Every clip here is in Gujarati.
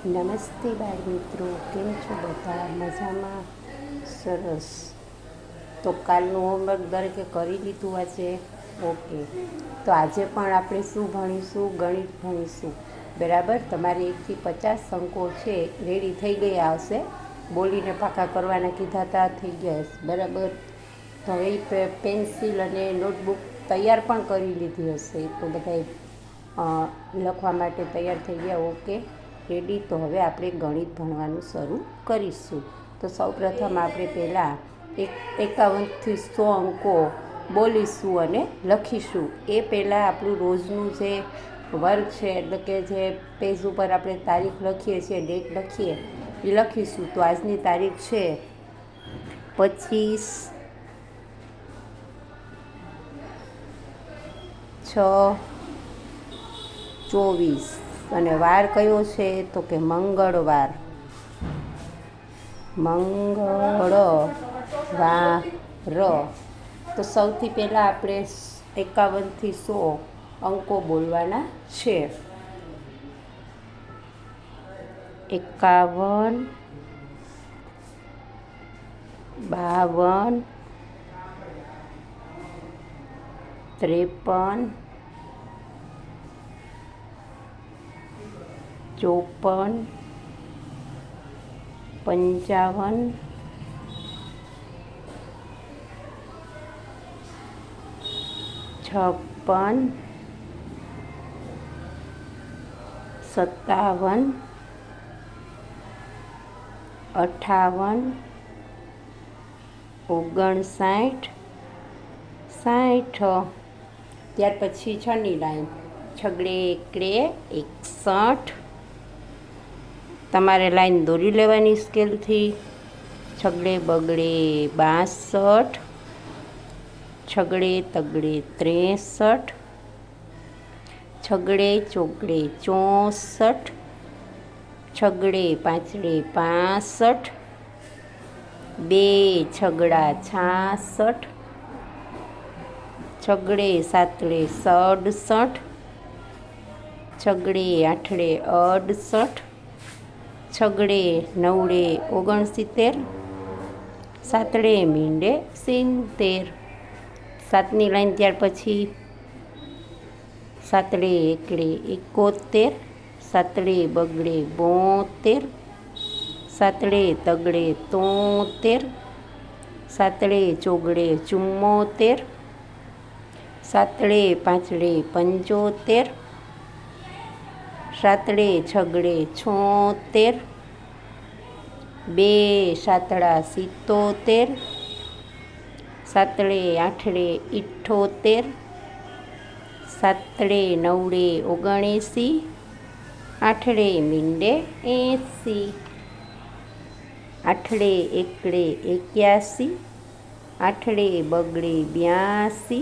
નમસ્તે બાળ મિત્રો, કેમ છો બધા? મજામાં? સરસ. તો કાલનું હોમવર્ક દરેકે કરી લીધું આજે? ઓકે. તો આજે પણ આપણે શું ભણીશું? ગણિત ભણીશું. બરાબર. તમારે 1 થી 50 અંકો છે રેડી થઈ ગયા હશે. બોલીને પાકા કરવાના કીધા હતા, થઈ ગયા હશે. બરાબર. તો હવે પેન્સિલ અને નોટબુક તૈયાર પણ કરી લીધી હશે. તો બધાએ લખવા માટે તૈયાર થઈ ગયા. Okay, ready. તો હવે આપણે ગણિત ભણવાનું શરૂ કરીશું. તો સૌપ્રથમ આપણે પહેલાં 51 થી 100 અંકો બોલીશું અને લખીશું. એ પહેલાં આપણું રોજનું જે વર્ક છે, એટલે કે જે પેજ ઉપર આપણે તારીખ લખીએ છીએ, ડેટ લખીએ, એ લખીશું. તો આજની તારીખ છે 25/6/24 અને વાર કયો છે? તો કે મંગળવાર. તો સૌથી પહેલાં આપણે 51 થી 100 અંકો બોલવાના છે. 51, 52, 53, 54, 55, 56, 57, 58, 59, 60. ત્યાર પછી 6ની લાઈન. છગડે એકડે 61. તમારે લાઈન દોરી લેવાની સ્કેલથી. છગડે બગડે 62. છગડે તગડે 63. છગડે ચોગડે 64. છગડે પાંચડે 65. 2 છગડા 66. છગડે સાતડે 67. છગડે આઠડે 68. છગડે નવડે 69. સાતડે મીંડે 70. 7ની લાઈન. ત્યાર પછી સાતડે એકડે 71. સાતડે બગડે 72. સાતડે તગડે 73. સાતડે ચોગડે 74. સાતડે પાંચડે 75. સાતડે છગડે 76. 2 સાતડા 77. સાતડે આઠડે 78. સાતડે નવડે 79. આઠડે મીંડે 80. આઠડે એકડે 81. આઠડે બગડે 82.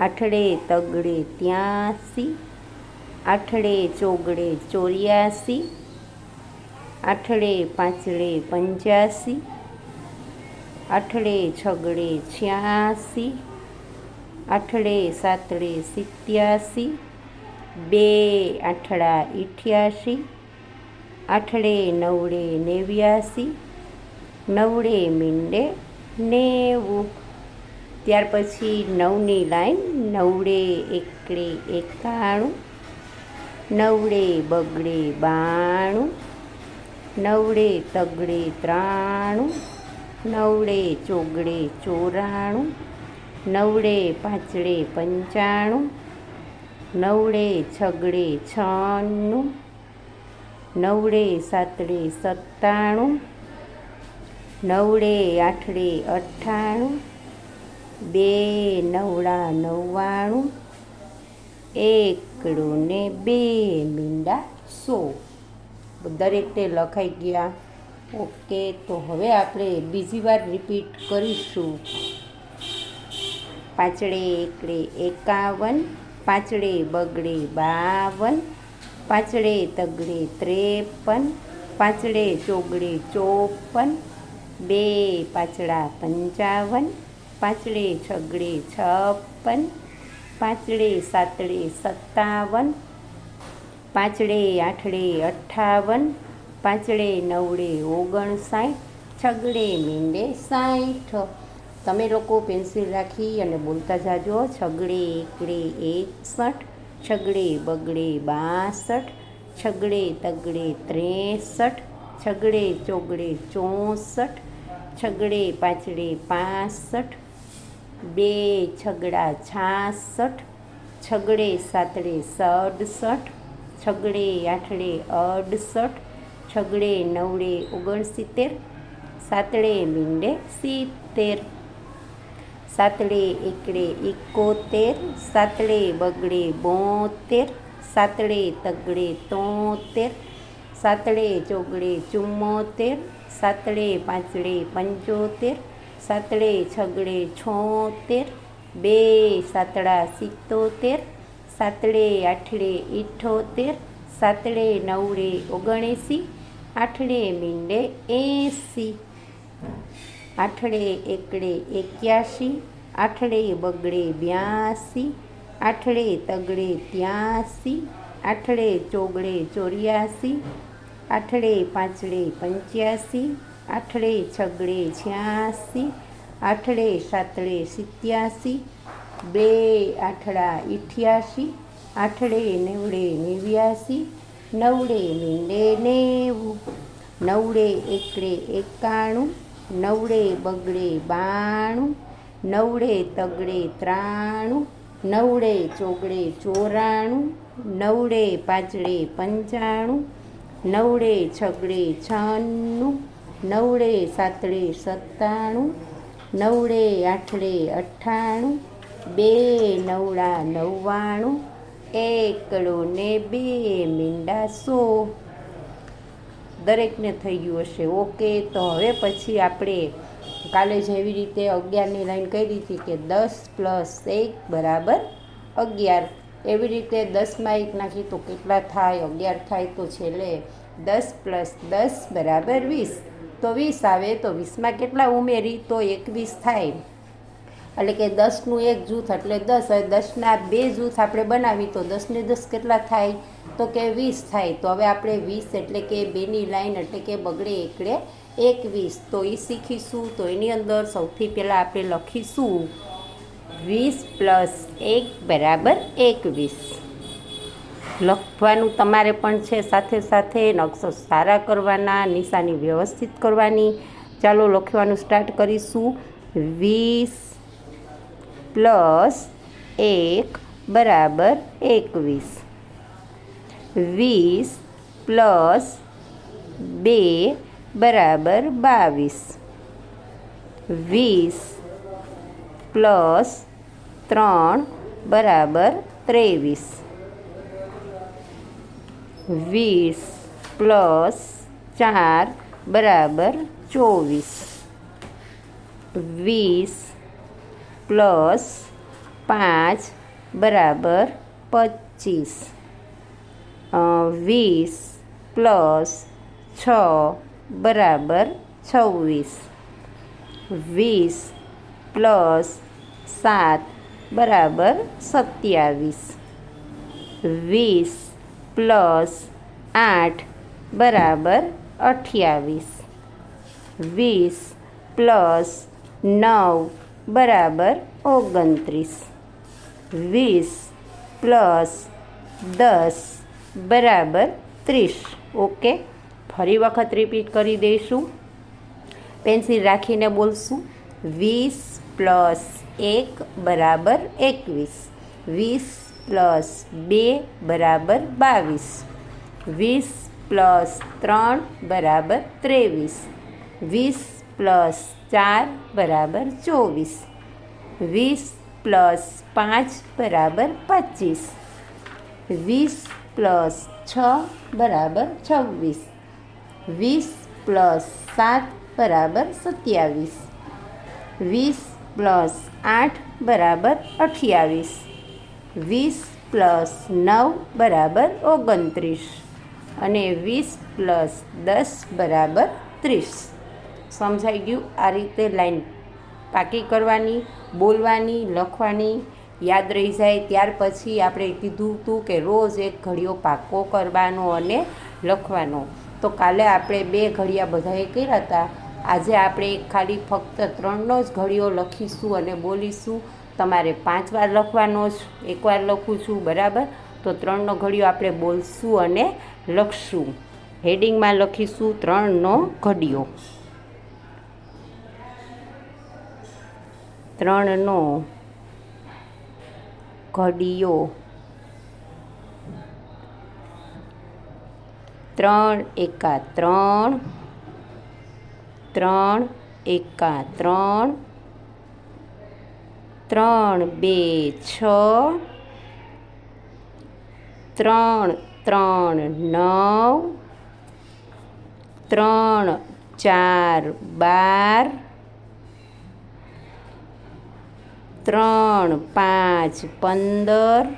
આઠડે તગડે 83. આઠડે ચોગડે 84. આઠડે પાંચડે 85. આઠડે છગડે 86. આઠડે સાતડે 87. 2 આઠડા 88. આઠડે નવડે 89. નવડે મીંડે 90. ત્યાર પછી 9ની લાઈન. નવડે એકડે 91. નવડે બગડે 92. નવડે તગડે 93. નવડે ચોગડે 94. નવડે પાંચડે 95. નવડે છગડે 96. નવડે સાતડે 97. નવડે આઠડે 98. 2 નવડા 99. એકડું ને 2 મીંડા 100. દરેક તે લખાઈ ગયા. ઓકે. તો હવે આપણે બીજી વાર રિપીટ કરીશું. પાંચડે એકડે 51. પાંચડે બગડે 52. પાંચડે તગડે 53. પાંચડે ચોગડે 54. 2 પાંચડા 55. પાંચડે છગડે 56. પાંચડે સાતડે 57. પાંચડે આઠડે 58, પાંચડે નવડે 59, છગડે મીંડે 60. તમે લોકો પેન્સિલ રાખી અને બોલતા જાજો. છગડે એકડે 61, છગડે બગડે 62, છગડે તગડે 63, છગડે ચોગડે 64, છગડે પાંચડે 65, બે છગડા 66, છગડે સાતડે 67, છગડે આઠડે 68, છગડે નવડે 69, સાતડે મીંડે 70, સાતડે એકડે 71, સાતડે બગડે 72, સાતડે તગડે 73, સાતડે ચોગડે 74, સાતડે પાંચડે 75, સાતડે છગડે 76, બે સાતડા 77, સાતડે આઠડે 78, સાતડે નવડે 79, આઠડે મીંડે 80, આઠડે એકડે 81, આઠડે બગડે 82, આઠડે તગડે 83, આઠડે ચોગડે 84, આઠડે પાંચડે 85, આઠડે છગડે 86, આઠડે સાતડે 87, બે આઠડા 88, આઠડે નેવડે 89, નવડે મીંડે 90, નવડે એકડે 91, નવડે બગડે 92, નવડે તગડે 93, નવડે ચોગડે 94, નવડે પાંચડે 95, નવડે છગડે 96, નવડે સાતડે 97, નવડે આઠડે 98, બે નવડા 99, એકડો ને બે મીંડા 100. દરેકને થઈ ગયું હશે. ઓકે, તો હવે પછી આપણે કાલે જેવી રીતે 11ની લાઈન કરી હતી કે 10 + 1 = 11, એવી રીતે 10માં 1 નાખી તો કેટલા થાય? 11 થાય. તો છેલ્લે 10 + 10 = 20, તો 20 આવે. તો 20માં કેટલા ઉમેરી? તો 21 થાય. એટલે કે 10નું એક જૂથ એટલે 10. હવે 10ના બે જૂથ આપણે બનાવી તો 10 ને 10 કેટલા થાય? તો કે 20 થાય. તો હવે આપણે 20 એટલે કે 2ની લાઈન એટલે કે બગડે એકડે 21, તો એ શીખીશું. તો એની અંદર સૌથી પહેલાં આપણે લખીશું 20 + 1 = 21. લખવાનું તમારે પણ છે, સાથે સાથે અક્ષર સારા કરવાના, નિશાની વ્યવસ્થિત કરવાની. ચાલો લખવાનું સ્ટાર્ટ કરીશું. 20 + 1 = 21, 20 + 2 = 22, 20 + 3 = 23, 20 + 4 = 24, 20 + 5 = 25, 20 + 6 = 26, 20 + 7 = 27, 20 + 8 = 28, 20 + 9 = 29, 20 + 10 = 30. ઓકે, ફરી વખત રિપીટ કરી દઈશું. પેન્સિલ રાખીને બોલશું. 20 + 1 = 21, 20 + 2 = 22, 20 + 3 = 23, 20 + 4 = 24, 20 + 5 = 25, 20 + 6 = 26, 20 + 7 = 27, 20 + 8 = 28, 20 + 9 = 29 અને 20 + 10 = 30. સમજાઈ ગયું? આ રીતે લાઈન પાકી કરવાની, બોલવાની, લખવાની. યાદ રહી જાય. ત્યાર પછી આપણે કીધું હતું કે રોજ એક ઘડિયો પાકો કરવાનો અને લખવાનો. તો કાલે આપણે 2 ઘડિયા બધાએ કર્યા હતા. આજે આપણે ખાલી ફક્ત 3નો જ ઘડિયો લખીશું અને બોલીશું. તમારે 5 વાર લખવાનો જ, 1 વાર લખું છું, બરાબર? તો 3નો ઘડિયો આપણે બોલશું અને લખશું. હેડિંગમાં લખીશું 3નો ઘડિયો. 3નો ઘડિયો. 3 એકા 3, 3 એકા 3, 3 2 6, 3 3 9, 3 4 12, 3 5 15,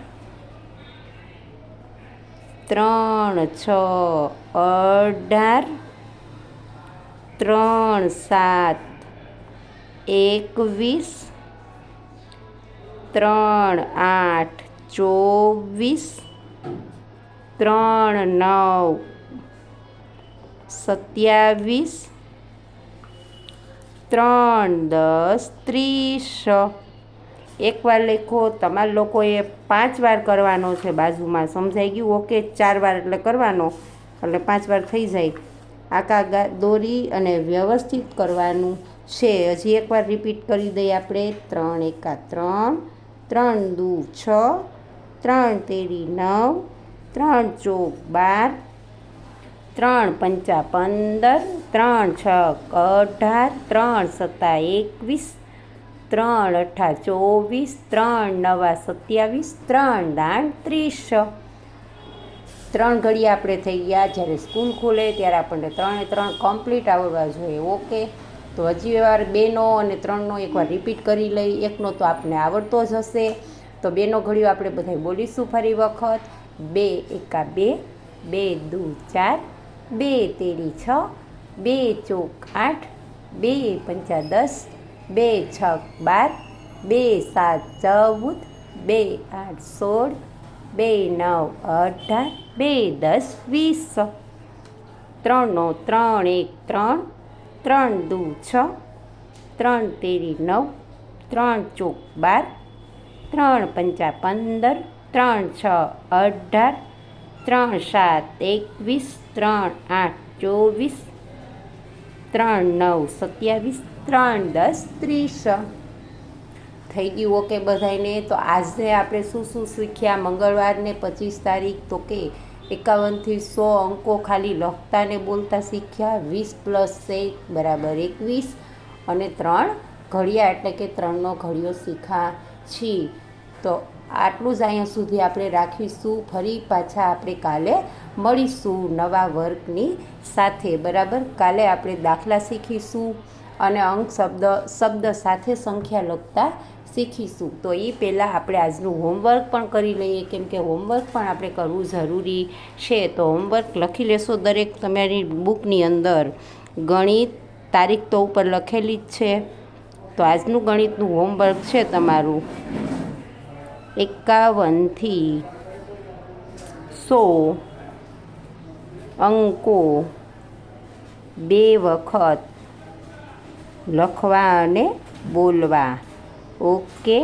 3 6 18, 3 7 21, 3 8 24, 3 9 27, 3 10 30. એકવાર લખો. તમારા લોકોએ 5 વાર કરવાનો છે બાજુમાં. સમજાઈ ગયું? ઓકે. 4 વાર એટલે કરવાનો, એટલે 5 વાર થઈ જાય. આકા દોરી અને વ્યવસ્થિત કરવાનું છે. હજી એકવાર રિપીટ કરી દઈએ આપણે. 3 એકા 3, 3 દુ 6, 3 તેરી 9, 3 ચોક 12, 3 પંચા 15, 3 છક 18, 3 સત્તા 21, 3 અઠા 24, 3 નવા 27, 3 દાણ 30. 3 ઘડિયા આપણે થઈ ગયા. જ્યારે સ્કૂલ ખુલે ત્યારે આપણને 3 એ 3 કમ્પ્લીટ આવડવા જોઈએ. ઓકે. તો હજી વાર 2નો અને 3નો એકવાર રિપીટ કરી લઈ. 1નો તો આપણે આવડતો જ હશે. તો 2નો ઘડિયો આપણે બધા બોલીશું ફરી વખત. 2 એકા 2, 2 દુ 4, 2 તેરી 6, 2 ચોક 8, 2 પંચા 10, 2 છક 12, 2 7 14, 2 8 16, 2 9 18, 2 10 20. 3નો 3 1 3, 3 દુ 6, 3 તેરી 9, 3 ચોક 12, 3 પંચા 15, 3 6 18, 3 7 21, 3 8 24, 3 9 27, 3 10 30. થઈ ગયું? ઓકે બધાને. તો આજે આપણે શું શું શીખ્યા? મંગળવારને 25 તારીખ તો કે 51 થી 100 અંકો ખાલી લખતા ને બોલતા શીખ્યા. 20 + 1 બરાબર 21 અને 3 ઘડિયા એટલે કે 3નો ઘડિયો શીખ્યા છીએ. તો આટલું જ અહીંયા સુધી આપણે રાખીશું. ફરી પાછા આપણે કાલે મળીશું નવા વર્કની સાથે, બરાબર? કાલે આપણે દાખલા શીખીશું અને અંક શબ્દ સાથે સંખ્યા લખતા શીખીશું. તો એ પહેલાં આપણે આજનું હોમવર્ક પણ કરી લઈએ, કેમ કે હોમવર્ક પણ આપણે કરવું જરૂરી છે. તો હોમવર્ક લખી લેશો દરેક તમારી બુકની અંદર. ગણિત તારીખ તો ઉપર લખેલી જ છે. તો આજનું ગણિતનું હોમવર્ક છે તમારું 51 થી 100 અંકો 2 વખત લખવા અને બોલવા. ઓકે.